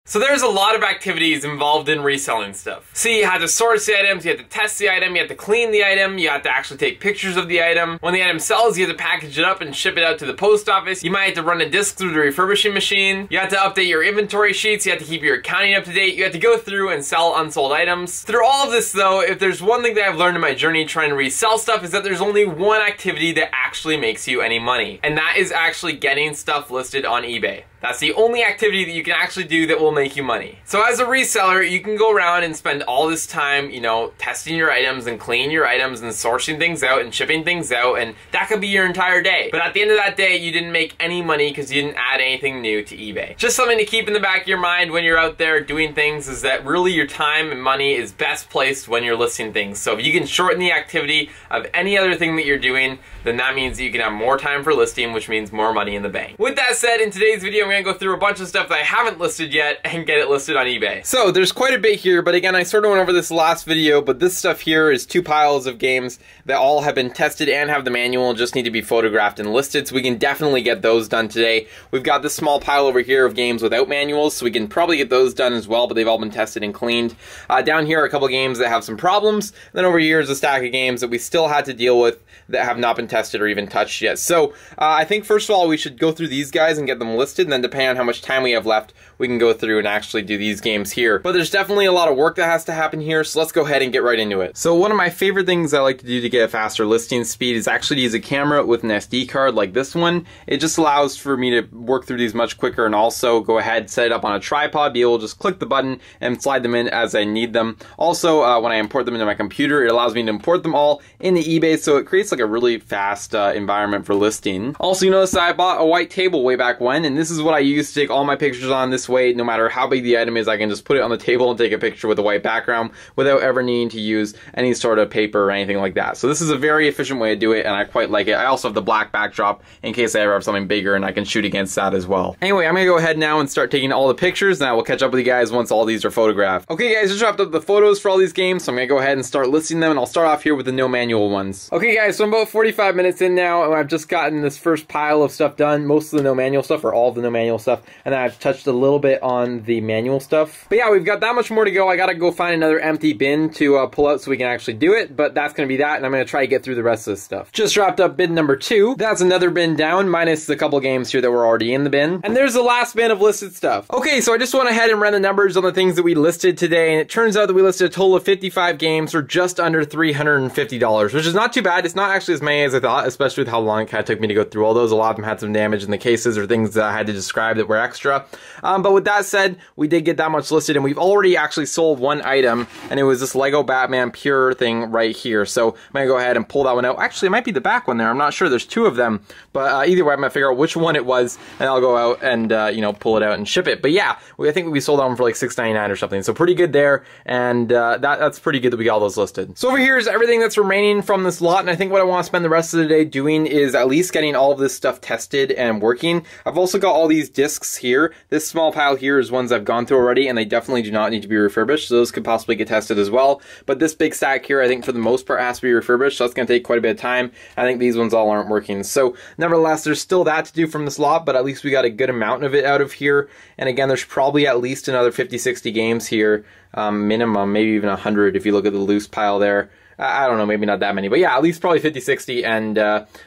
So there's a lot of activities involved in reselling stuff. See, you have to source the items, you have to test the item, you have to clean the item, you have to actually take pictures of the item. When the item sells, you have to package it up and ship it out to the post office. You might have to run a disc through the refurbishing machine. You have to update your inventory sheets, you have to keep your accounting up to date, you have to go through and sell unsold items. Through all of this though, if there's one thing that I've learned in my journey trying to resell stuff is that there's only one activity that actually makes you any money. And that is actually getting stuff listed on eBay. That's the only activity that you can actually do that will make you money. So as a reseller, you can go around and spend all this time, you know, testing your items and cleaning your items and sourcing things out and shipping things out, and that could be your entire day. But at the end of that day, you didn't make any money because you didn't add anything new to eBay. Just something to keep in the back of your mind when you're out there doing things is that really your time and money is best placed when you're listing things. So if you can shorten the activity of any other thing that you're doing, then that means that you can have more time for listing, which means more money in the bank. With that said, in today's video, I'm gonna go through a bunch of stuff that I haven't listed yet and get it listed on eBay. So there's quite a bit here, but again, I sort of went over this last video, but this stuff here is 2 piles of games that all have been tested and have the manual, just need to be photographed and listed, so we can definitely get those done today. We've got this small pile over here of games without manuals, so we can probably get those done as well, but they've all been tested and cleaned. Down here are a couple games that have some problems, and then over here is a stack of games that we still had to deal with that have not been tested or even touched yet. So I think first of all we should go through these guys and get them listed, and then depending on how much time we have left, we can go through and actually do these games here. But there's definitely a lot of work that has to happen here, so let's go ahead and get right into it. So one of my favorite things I like to do to get a faster listing speed is actually to use a camera with an SD card like this one. It just allows for me to work through these much quicker, and also go ahead, set it up on a tripod, be able to just click the button and slide them in as I need them. Also, when I import them into my computer, it allows me to import them all into eBay, so it creates like a really fast environment for listing. Also, you notice I bought a white table way back when, and this is what I use to take all my pictures on. This way, no matter how big the item is, I can just put it on the table and take a picture with a white background without ever needing to use any sort of paper or anything like that. So this is a very efficient way to do it, and I quite like it. I also have the black backdrop in case I ever have something bigger, and I can shoot against that as well. Anyway, I'm gonna go ahead now and start taking all the pictures, and I will catch up with you guys once all these are photographed. Okay guys, just dropped up the photos for all these games, so I'm gonna go ahead and start listing them, and I'll start off here with the no manual ones. Okay guys, so I'm about 45 minutes in now, and I've just gotten this first pile of stuff done, most of the no manual stuff, or all of the no manual stuff, and then I've touched a little bit on the manual stuff. But yeah, we've got that much more to go. I gotta go find another empty bin to pull out so we can actually do it, but that's gonna be that, and I'm gonna try to get through the rest of this stuff. Just dropped up bin number 2. That's another bin down, minus the couple games here that were already in the bin. And there's the last bin of listed stuff. Okay, so I just went ahead and ran the numbers on the things that we listed today, and it turns out that we listed a total of 55 games for just under $350, which is not too bad. It's not actually as many as I thought, especially with how long it kind of took me to go through all those. A lot of them had some damage in the cases or things that I had to describe that were extra. But with that said, we did get that much listed, and we've already actually sold one item, and it was this Lego Batman Pure thing right here. So I'm gonna go ahead and pull that one out. Actually, it might be the back one there. I'm not sure. There's 2 of them, but either way, I'm gonna figure out which one it was, and I'll go out and you know, pull it out and ship it. But yeah, I think we sold that one for like $6.99 or something. So pretty good there, and that's pretty good that we got all those listed. So over here is everything that's remaining from this lot, and I think what I want to spend the rest of the day doing is at least getting all of this stuff tested and working. I've also got all these discs here. This small pile here is ones I've gone through already, and they definitely do not need to be refurbished, so those could possibly get tested as well. But this big stack here, I think for the most part has to be refurbished, so that's going to take quite a bit of time. I think these ones all aren't working. So nevertheless, there's still that to do from this lot, but at least we got a good amount of it out of here. And again, there's probably at least another 50-60 games here, minimum, maybe even 100 if you look at the loose pile there. I don't know, maybe not that many, but yeah, at least probably 50-60, and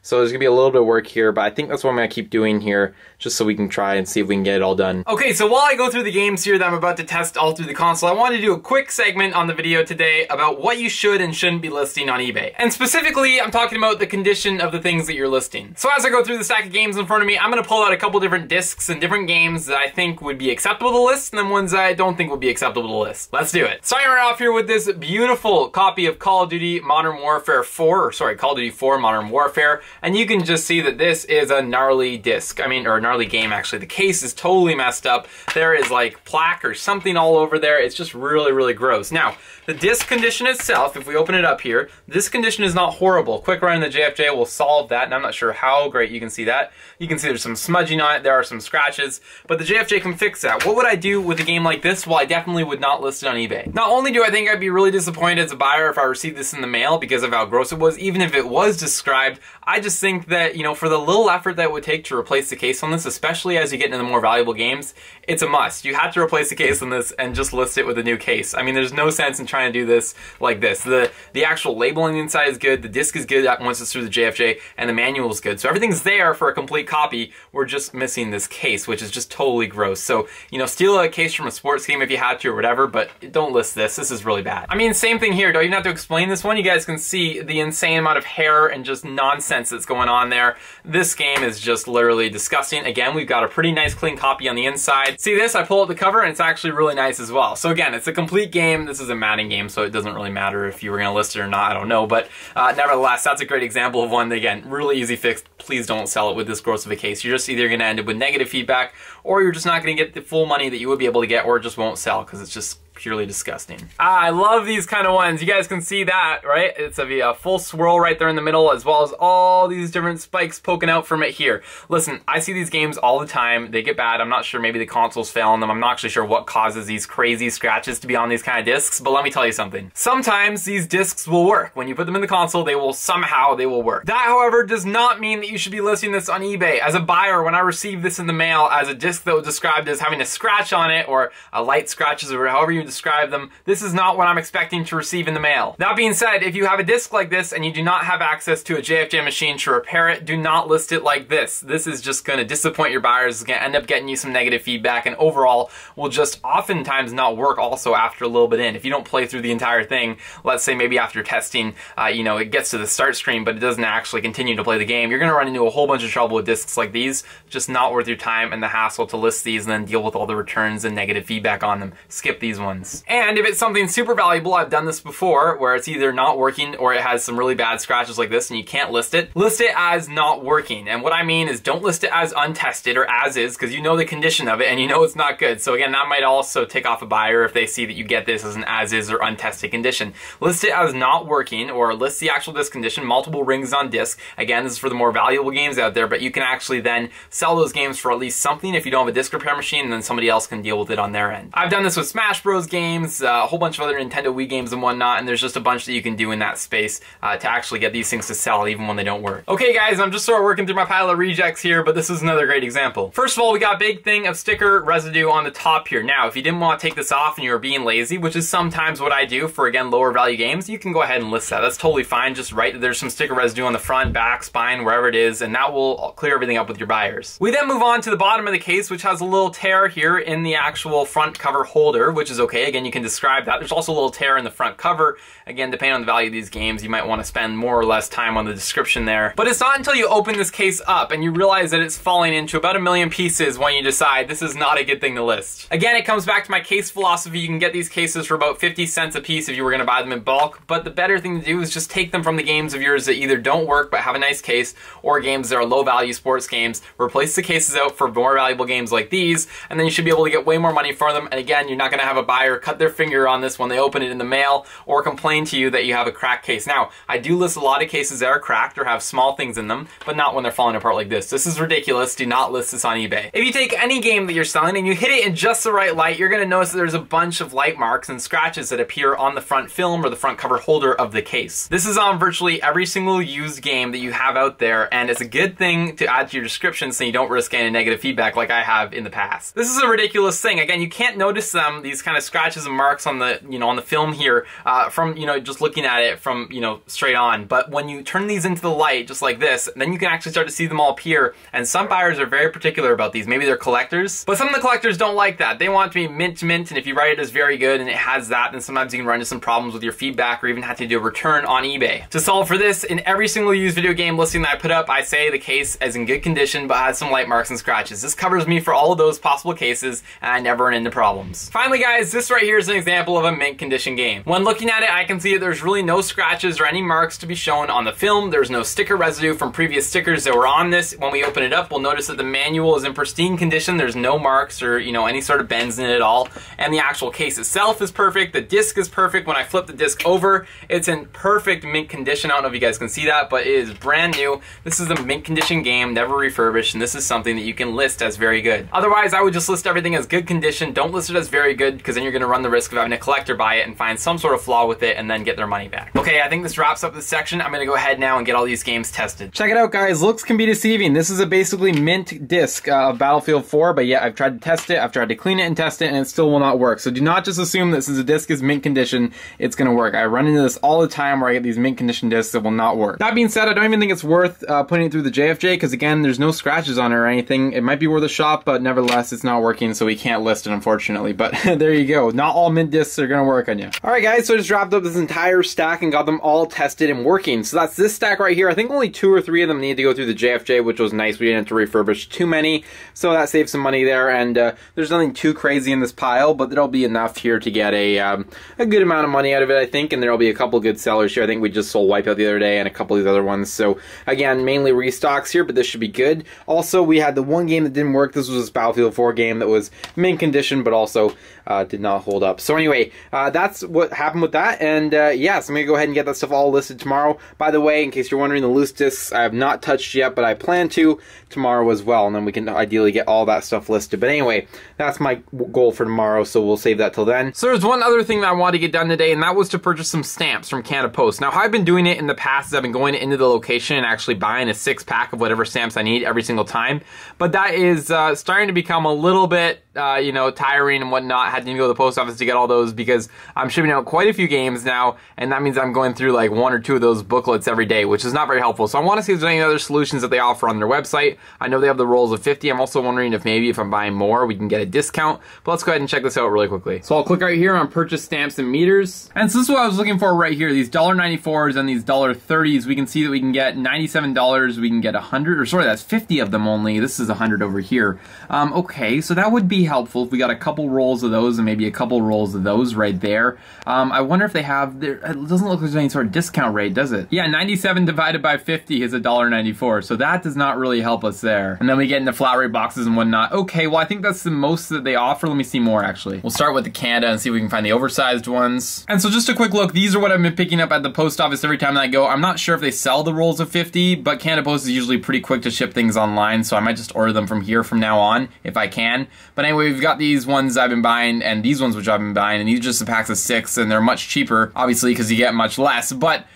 so there's gonna be a little bit of work here, but I think that's what I'm gonna keep doing here, just so we can try and see if we can get it all done. Okay, so while I go through the games here that I'm about to test all through the console, I wanted to do a quick segment on the video today about what you should and shouldn't be listing on eBay. And specifically, I'm talking about the condition of the things that you're listing. So as I go through the stack of games in front of me, I'm gonna pull out a couple different discs and different games that I think would be acceptable to list, and then ones that I don't think would be acceptable to list. Let's do it. Starting right off here with this beautiful copy of Call of Duty Modern Warfare 4, or sorry, Call of Duty 4 Modern Warfare, and you can just see that this is a gnarly disc. I mean, or a gnarly game actually. The case is totally messed up. There is like plaque or something all over there. It's just really, really gross. Now, the disc condition itself, if we open it up here, this condition is not horrible. Quick run in the JFJ will solve that, and I'm not sure how great you can see that. You can see there's some smudging on it, there are some scratches, but the JFJ can fix that. What would I do with a game like this? Well, I definitely would not list it on eBay. Not only do I think I'd be really disappointed as a buyer if I received the this in the mail because of how gross it was, even if it was described. I just think that, you know, for the little effort that it would take to replace the case on this, especially as you get into the more valuable games, it's a must. You have to replace the case on this and just list it with a new case. I mean, there's no sense in trying to do this like this. The actual label on the inside is good, the disc is good once it's through the JFJ, and the manual is good. So everything's there for a complete copy. We're just missing this case, which is just totally gross. So, you know, steal a case from a sports game if you had to or whatever, but don't list this. This is really bad. I mean, same thing here. Don't even have to explain this one. You guys can see the insane amount of hair and just nonsense that's going on there. This game is just literally disgusting. Again, we've got a pretty nice clean copy on the inside. See this? I pull out the cover and it's actually really nice as well. So again, it's a complete game. This is a Madden game, so it doesn't really matter if you were going to list it or not. I don't know, but nevertheless, that's a great example of one that, again, really easy fix. Please don't sell it with this gross of a case. You're just either going to end up with negative feedback, or you're just not going to get the full money that you would be able to get, or it just won't sell because it's just purely disgusting. I love these kind of ones. You guys can see that, right? It's a full swirl right there in the middle, as well as all these different spikes poking out from it here. Listen, I see these games all the time. They get bad. I'm not sure, maybe the consoles fail on them. I'm not actually sure what causes these crazy scratches to be on these kind of discs, but let me tell you something. Sometimes these discs will work. When you put them in the console, they will work. That, however, does not mean that you should be listing this on eBay. As a buyer, when I received this in the mail as a disc that was described as having a scratch on it, or a light scratches, or however you describe them, this is not what I'm expecting to receive in the mail. That being said, if you have a disc like this and you do not have access to a JFJ machine to repair it, do not list it like this. This is just going to disappoint your buyers. It's going to end up getting you some negative feedback, and overall will just oftentimes not work also after a little bit in. If you don't play through the entire thing, let's say maybe after testing, you know, it gets to the start screen, but it doesn't actually continue to play the game, you're going to run into a whole bunch of trouble with discs like these. Just not worth your time and the hassle to list these and then deal with all the returns and negative feedback on them. Skip these ones. And if it's something super valuable, I've done this before, where it's either not working or it has some really bad scratches like this and you can't list it as not working. And what I mean is, don't list it as untested or as is, because you know the condition of it and you know it's not good. So again, that might also tick off a buyer if they see that you get this as an as is or untested condition. List it as not working, or list the actual disc condition, multiple rings on disc. Again, this is for the more valuable games out there, but you can actually then sell those games for at least something if you don't have a disc repair machine, and then somebody else can deal with it on their end. I've done this with Smash Bros games, a whole bunch of other Nintendo Wii games and whatnot, and there's just a bunch that you can do in that space to actually get these things to sell even when they don't work. Okay guys, I'm just sort of working through my pile of rejects here, but this is another great example. First of all, we got a big thing of sticker residue on the top here. Now, if you didn't want to take this off and you were being lazy, which is sometimes what I do for, again, lower value games, you can go ahead and list that. That's totally fine. Just write that there's some sticker residue on the front, back, spine, wherever it is, and that will clear everything up with your buyers. We then move on to the bottom of the case, which has a little tear here in the actual front cover holder, which is okay. Again, you can describe that. There's also a little tear in the front cover. Again, depending on the value of these games, you might want to spend more or less time on the description there. But it's not until you open this case up and you realize that it's falling into about 1 million pieces when you decide this is not a good thing to list. Again, it comes back to my case philosophy. You can get these cases for about 50 cents a piece if you were going to buy them in bulk, but the better thing to do is just take them from the games of yours that either don't work but have a nice case, or games that are low value sports games. Replace the cases out for more valuable games like these, and then you should be able to get way more money for them. And again, you're not going to have a buyer cut their finger on this when they open it in the mail or complain to you that you have a cracked case. Now, I do list a lot of cases that are cracked or have small things in them, but not when they're falling apart like this. This is ridiculous. Do not list this on eBay. If you take any game that you're selling and you hit it in just the right light, you're going to notice that there's a bunch of light marks and scratches that appear on the front film or the front cover holder of the case. This is on virtually every single used game that you have out there, and it's a good thing to add to your description so you don't risk any negative feedback like I have in the past. This is a ridiculous thing. Again, you can't notice them, these kind of scratches and marks on the, on the film here from, just looking at it from, straight on. But when you turn these into the light, just like this, then you can actually start to see them all appear. And some buyers are very particular about these. Maybe they're collectors, but some of the collectors don't like that. They want it to be mint to mint, and if you write it as very good and it has that, then sometimes you can run into some problems with your feedback or even have to do a return on eBay. To solve for this, in every single used video game listing that I put up, I say the case is in good condition but has some light marks and scratches. This covers me for all of those possible cases, and I never run into problems. Finally guys, this right here is an example of a mint condition game. When looking at it, I can see that there's really no scratches or any marks to be shown on the film. There's no sticker residue from previous stickers that were on this. When we open it up, we'll notice that the manual is in pristine condition. There's no marks or any sort of bends in it at all. And the actual case itself is perfect. The disc is perfect. When I flip the disc over, it's in perfect mint condition. I don't know if you guys can see that, but it is brand new. This is a mint condition game, never refurbished, and this is something that you can list as very good. Otherwise, I would just list everything as good condition. Don't list it as very good, because then you're you're going to run the risk of having a collector buy it and find some sort of flaw with it and then get their money back. Okay, I think this wraps up this section. I'm going to go ahead now and get all these games tested. Check it out, guys. Looks can be deceiving. This is a basically mint disc of Battlefield 4, but yeah, I've tried to test it, I've tried to clean it and test it, and it still will not work. So do not just assume that since the disc is mint condition, it's going to work. I run into this all the time where I get these mint condition discs that will not work. That being said, I don't even think it's worth putting it through the JFJ, because again, there's no scratches on it or anything. It might be worth a shot, but nevertheless, it's not working, so we can't list it, unfortunately. But there you go. Not all mint discs are going to work on you. Alright guys, so I just wrapped up this entire stack and got them all tested and working. So that's this stack right here. I think only 2 or 3 of them need to go through the JFJ, which was nice. We didn't have to refurbish too many, so that saved some money there. And there's nothing too crazy in this pile, but there'll be enough here to get a good amount of money out of it, I think. And there'll be a couple good sellers here. I think we just sold Wipeout the other day and a couple of these other ones. So again, mainly restocks here, but this should be good. Also, we had the one game that didn't work. This was this Battlefield 4 game that was mint condition, but also did not hold up. So anyway, that's what happened with that. And yeah, so I'm going to go ahead and get that stuff all listed tomorrow. By the way, in case you're wondering, the loose discs I have not touched yet, but I plan to tomorrow as well. And then we can ideally get all that stuff listed. But anyway, that's my goal for tomorrow, so we'll save that till then. So there's one other thing that I wanted to get done today, and that was to purchase some stamps from Canada Post. Now, how I've been doing it in the past is I've been going into the location and actually buying a 6-pack of whatever stamps I need every single time. But that is starting to become a little bit, you know, tiring and whatnot. I had to go to the post office to get all those because I'm shipping out quite a few games now, and that means I'm going through like 1 or 2 of those booklets every day, which is not very helpful. So I want to see if there's any other solutions that they offer on their website. I know they have the rolls of 50. I'm also wondering if maybe if I'm buying more, we can get a discount. But let's go ahead and check this out really quickly. So I'll click right here on purchase stamps and meters. And so this is what I was looking for right here. These $1.94s and these $1.30s. We can see that we can get $97. We can get 100, or sorry, that's 50 of them only. This is 100 over here. Okay, so that would be helpful if we got a couple rolls of those and maybe a couple rolls of those right there. I wonder if they have, it doesn't look like there's any sort of discount rate, does it? Yeah, 97 divided by 50 is $1.94, so that does not really help us there. And then we get into flat rate boxes and whatnot. Okay, well I think that's the most that they offer. Let me see more actually. We'll start with the Canada and see if we can find the oversized ones. And so just a quick look, these are what I've been picking up at the post office every time that I go. I'm not sure if they sell the rolls of 50, but Canada Post is usually pretty quick to ship things online, so I might just order them from here from now on if I can. But anyway, we've got these ones I've been buying and these ones which I've been buying, and these are just the packs of 6, and they're much cheaper, obviously, because you get much less, but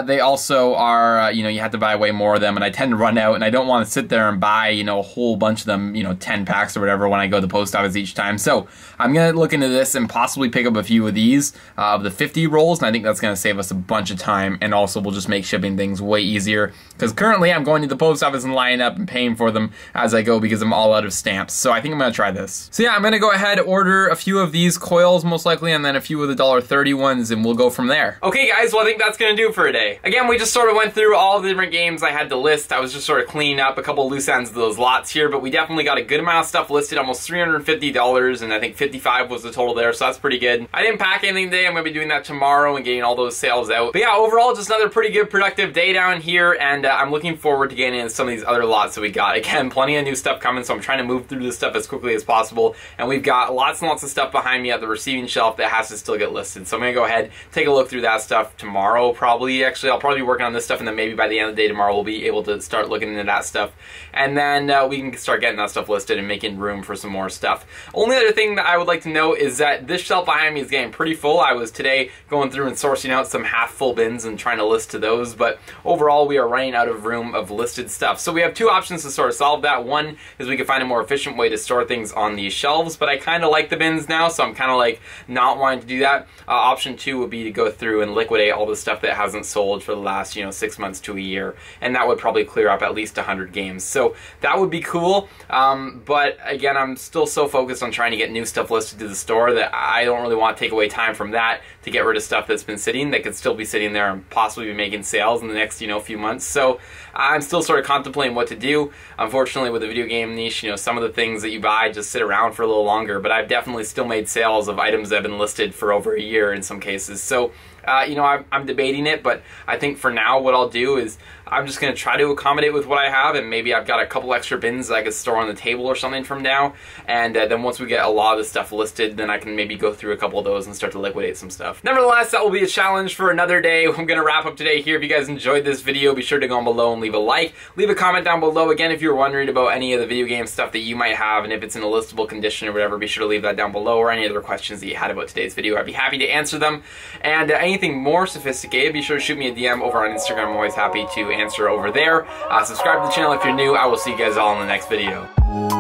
they also are, you know, you have to buy way more of them, and I tend to run out, and I don't want to sit there and buy, you know, a whole bunch of them, you know, 10 packs or whatever when I go to the post office each time. So I'm going to look into this and possibly pick up a few of these, of the 50 rolls, and I think that's going to save us a bunch of time, and also will just make shipping things way easier, because currently I'm going to the post office and lining up and paying for them as I go because I'm all out of stamps. So I think I'm going to try this. So yeah, I'm going to go ahead and order a few of these coils most likely, and then a few of the $1.30 ones, and we'll go from there. Okay guys, well I think that's going to do it for today. Again, we just sort of went through all the different games I had to list. I was just sort of cleaning up a couple of loose ends of those lots here, but we definitely got a good amount of stuff listed, almost $350, and I think 55 was the total there, so that's pretty good. I didn't pack anything today. I'm going to be doing that tomorrow and getting all those sales out. But yeah, overall, just another pretty good productive day down here, and I'm looking forward to getting into some of these other lots that we got. Again, plenty of new stuff coming, so I'm trying to move through this stuff as quickly as possible, and we've got lots and lots of stuff behind me at the receiving shelf that has to still get listed. So I'm going to go ahead, take a look through that stuff tomorrow, probably. Actually, I'll probably be working on this stuff, and then maybe by the end of the day tomorrow we'll be able to start looking into that stuff, and then we can start getting that stuff listed and making room for some more stuff. Only other thing that I would like to note is that this shelf behind me is getting pretty full. I was today going through and sourcing out some half full bins and trying to list to those, but overall we are running out of room of listed stuff. So we have 2 options to sort of solve that. One is we can find a more efficient way to store things on these shelves, but I kind of like the bins now, so I'm kind of like not wanting to do that. Option 2 would be to go through and liquidate all the stuff that hasn't sold for the last, you know, 6 months to a year, and that would probably clear up at least 100 games. So that would be cool, but again, I'm still so focused on trying to get new stuff listed to the store that I don't really want to take away time from that to get rid of stuff that's been sitting that could still be sitting there and possibly be making sales in the next, you know, few months. So I'm still sort of contemplating what to do. Unfortunately, with the video game niche, you know, some of the things that you buy just sit around for a little longer, but I've definitely still made sales of items that have been listed for over a year in some cases. So you know, I'm debating it, but I think for now what I'll do is I'm just going to try to accommodate with what I have, and maybe I've got a couple extra bins that I could store on the table or something from now, and then once we get a lot of the stuff listed, then I can maybe go through a couple of those and start to liquidate some stuff. Nevertheless, that will be a challenge for another day. I'm going to wrap up today here. If you guys enjoyed this video, be sure to go on below and leave a like. Leave a comment down below. Again, if you're wondering about any of the video game stuff that you might have, and if it's in a listable condition or whatever, be sure to leave that down below, or any other questions that you had about today's video. I'd be happy to answer them. And anything more sophisticated, be sure to shoot me a DM over on Instagram. I'm always happy to answer over there. Subscribe to the channel if you're new. I will see you guys all in the next video.